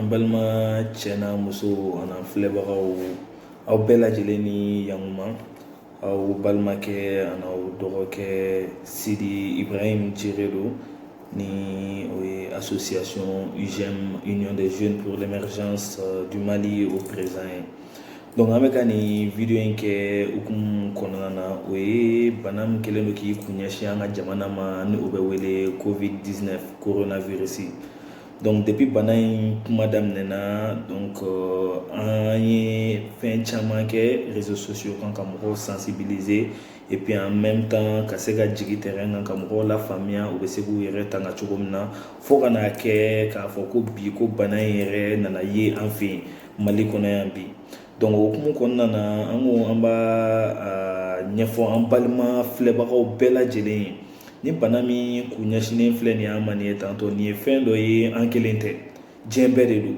an balima cɛ n'a muso an'an filɛbagaw aw bɛɛ lajɛlen ni yankuma aw balimakɛ an'aw dɔgɔkɛ Sidi Ibrahim Djere do ni o ye association UJEM Union des Jeunes pour l'émergence du Mali au présent ye. Donc an bɛ ka nin video in kɛ hukumu kɔnɔna na o ye bana min kɛlen do k'i kun ɲɛsin an ka jamana ma ni o bɛ wele COVID-19 coronavirus. Donc depuis bana in kuma daminɛna donc an ye fɛn caman kɛ réseaux sociaux kan ka mɔgɔw sensibiliser et puis en même temps ka se ka jigi terrain kan ka mɔgɔw la faamuya u bɛ se k'u yɛrɛ tanga cogo min na fo ka n'a kɛ k'a fɔ ko bi ko bana in yɛrɛ nana ye an fɛ yen Mali kɔnɔ yan bi. Donc o hukumu kɔnɔna na an ko an b'a ɲɛfɔ an balima filɛbagaw bɛɛ lajɛlen ye ni bana min kun ɲɛsinnen filɛ nin an ma nin ye tantôt nin ye fɛn dɔ ye an kelen tɛ diɲɛ bɛɛ de don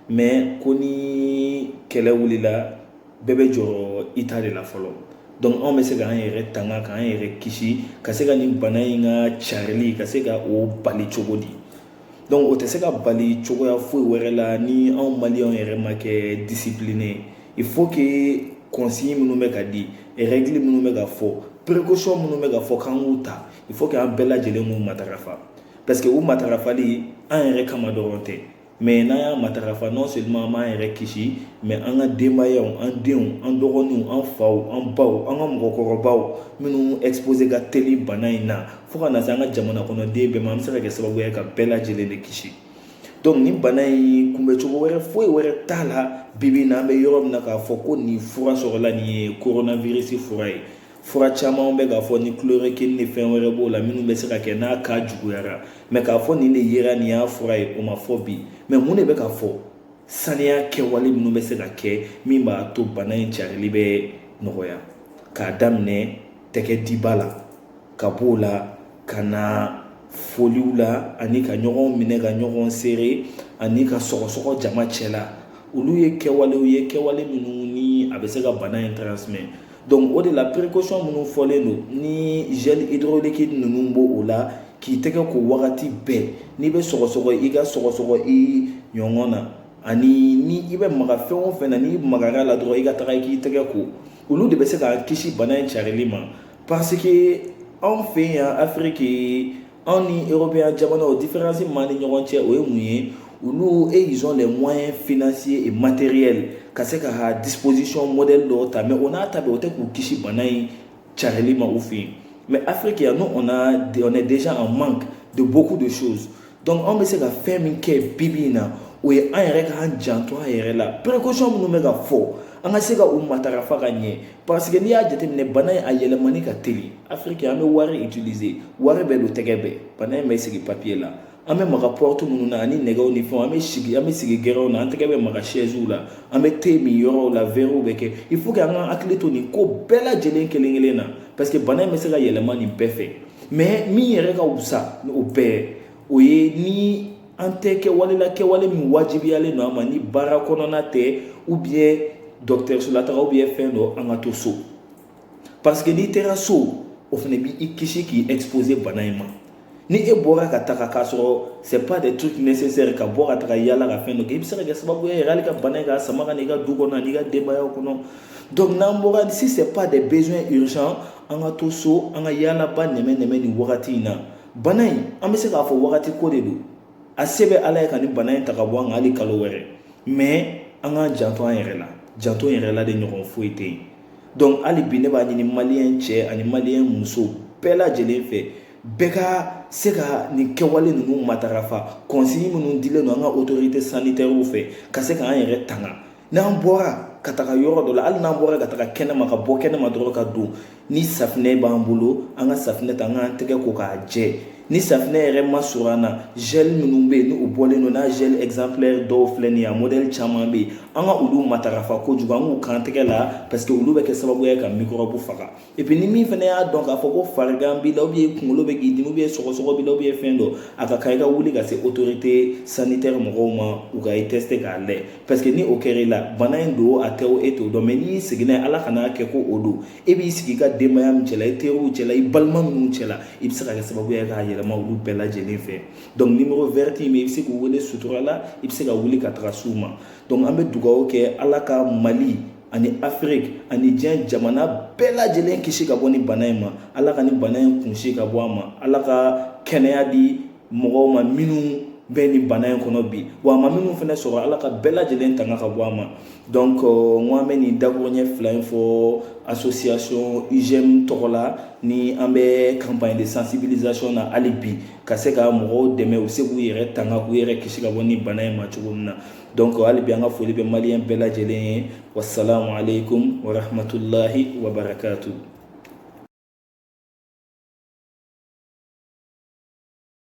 mais ko ni kɛlɛ wulila bɛɛ bɛ jɔrɔ i ta de la fɔlɔ. Donc anw bɛ se k'an yɛrɛ tanga k'an yɛrɛ kisi ka se ka nin bana in ka carili ka se ka o bali cogo di. Donc o tɛ se ka bali cogoya foyi wɛrɛ la ni anw maliyɛnw yɛrɛ ma kɛ discipliné. Il faut que consigne minnu bɛ ka di règle minnu bɛ ka fɔ précaution minnu bɛ ka fɔ k'an k'u ta il faut que an bɛɛ lajɛlen k'u matarafa parce que u matarafali an yɛrɛ kama dɔrɔn tɛ mais n'an y'a matarafa non seulement an b'an yɛrɛ kisi mais an ka denbayaw an denw an dɔgɔninw an faw an baw an ka mɔgɔkɔrɔbaw minnu exposé ka teli bana in na fo ka na se an ka jamana kɔnɔden bɛɛ ma an bɛ se ka kɛ sababu ye ka bɛɛ lajɛlen de kisi. Donc ni bana in kunbɛcogo wɛrɛ foyi wɛrɛ t'a la bibi na an bɛ yɔrɔ min na k'a fɔ ko nin fura sɔrɔla nin ye coronavirus fura ye. Fura caman bɛ k'a fɔ ni chloroquine ni fɛn wɛrɛ b'o la minnu bɛ se ka kɛ n'a ka juguyara mais k'a fɔ nin de yera nin y'a fura ye o ma fɔ bi mais mun de bɛ ka fɔ saniya kɛwale minnu bɛ se ka kɛ min b'a to bana in carili bɛ nɔgɔya k'a daminɛ tɛgɛ diba la ka b'o la ka na foliw la ani ka ɲɔgɔn minɛ ka ɲɔgɔn seere ani ka sɔgɔsɔgɔ jama cɛla olu ye kɛwalew ye kɛwale minnu ni a bɛ se ka bana in transmet. Donc o de la précaution minnu fɔlen don ni gel hydraulique ninnu b'o la k'i tɛgɛ ko wagati bɛɛ n'i bɛ sɔgɔsɔgɔ i ka sɔgɔsɔgɔ i ɲɔgɔn na ani ni i bɛ maga fɛn o fɛn na n'i magara la dɔrɔn i ka taga i k'i tɛgɛ ko olu de bɛ se k'an kisi bana in carili ma parce que anw fɛ yan Afrique anw ni européen jamanaw différence min ni ɲɔgɔn cɛ o ye mun ye olu ils ont les moyens financiers et matériels ka se ka disposition modèle dɔw ta mais on n'a ta bɛ o tɛ k'u kisi bana in carili ma u fɛ yen mais Afrique yan nous on est déjà en manque de beaucoup de choses donc anw bɛ se ka fɛn min kɛ bibi in na o ye an yɛrɛ k'an janto an yɛrɛ la précaution minnu bɛ ka fɔ an ka se ka u matarafa ka ɲɛ parce que n'i y'a jateminɛ bana in a yɛlɛmani ka teli Afrique an bɛ wari utiliser wari bɛ don tɛgɛ bɛɛ bana in bɛ sigi papier la an bɛ maga porte minnu na ani nɛgɛw ni fɛnw an bɛ sigi gɛrɛw na an tɛgɛ bɛ maga chaise la an bɛ thé min yɔrɔw la verrew bɛ kɛ il faut que an ka hakili to nin ko bɛɛ lajɛlen kelen kelen na parce que bana in bɛ se ka yɛlɛma nin bɛɛ fɛ mais min yɛrɛ ka wusa o bɛɛ o ye ni an tɛ kɛwale la kɛwale min wajibiyalen don an ma ni baara kɔnɔna tɛ ou bien dɔgɔtɔrɔso la taga ou bien fɛn dɔ an ka to so parce que n'i taara so o fana b'i kisi k'i exposer bana in ma ni e bɔra ka taga k'a sɔrɔ c'est pas des trucs nécessaires ka bɔ ka taga yala ka fɛn dɔ kɛ i bɛ se ka kɛ sababu ye yɛrɛ hali ka bana in k'a sama ka n'i ka du kɔnɔ ani i ka denbayaw kɔnɔ donc n'an bɔra si c'est pas des besoins urgents an ka to so an ka yalaba nɛmɛ nin wagati in na bana in an bɛ se k'a fɔ wagati ko de don a se bɛ Ala ye ka nin bana in ta ka bɔ an kan hali kalo wɛrɛ mais an k'an janto an yɛrɛ la janto yɛrɛ la de ɲɔgɔn foyi tɛ yen donc hali bi ne b'a ɲini maliyɛn cɛ ani maliyɛn muso bɛɛ lajɛlen fɛ bɛɛ ka se ka nin kɛwale ninnu matarafa consigne minnu dilen don an ka autorité sanitaire fɛ ka se k'an yɛrɛ tanga n'an bɔra ka taga yɔrɔ dɔ la hali n'an bɔra ka taga kɛnɛma ka bɔ kɛnɛma dɔrɔn ka don ni safinɛ b'an bolo an ka safinɛ ta an k'an tɛgɛ ko k'a jɛ ni safinɛ yɛrɛ ma sɔrɔ an na gel minnu bɛ yen ni u bɔlen don n'a gel exemplaire dɔw filɛ nin ye a modèle caman bɛ yen an ka olu matarafa kojugu an k'u k'an tɛgɛ la parce que olu bɛ kɛ sababu ye ka microbe faga et puis ni min fana y'a dɔn k'a fɔ ko farigan b'i la ou bien kunkolo bɛ k'i dimi ou bien sɔgɔsɔgɔ b'i la ou bien fɛn dɔ a ka kan i ka wuli ka se autorité sanitaire mɔgɔw ma u ka i tester k'a lajɛ parce que ni o kɛra i la bana in don a tɛ o e t'o dɔn mais n'i seginna Ala kana kɛ ko o don e b'i sigi i ka denbaya min cɛla i teriw cɛla i balima minnu cɛla i bɛ se ka kɛ sababu ye k'a yɛlɛ yɛlɛma olu bɛɛ lajɛlen fɛ donc numéro vert in bɛ i bɛ se k'u wele sutura la i bɛ se ka wuli ka taga s'u ma donc an bɛ dugawu kɛ ala ka Mali ani Afrique ani diɲɛ jamana bɛɛ lajɛlen kisi ka bɔ ni bana in ma ala ka ni bana in kunsi ka bɔ a ma ala ka kɛnɛya di mɔgɔw ma minnu bɛ ni bana in kɔnɔ bi wa a ma minnu fana sɔrɔ ala ka bɛɛ lajɛlen tanga ka bɔ a ma donc n ko an bɛ nin dakuruɲɛ fila in fɔ association UGM tɔgɔ la ni an bɛ campagne de sensibilisation na hali bi ka se ka mɔgɔw dɛmɛ u se k'u yɛrɛ tanga k'u yɛrɛ kisi ka bɔ ni bana in ma cogo min na donc hali bi an ka foli bɛ maliyɛn bɛɛ lajɛlen ye wassalamu alaikum wa rahmatulahi wa barakatuh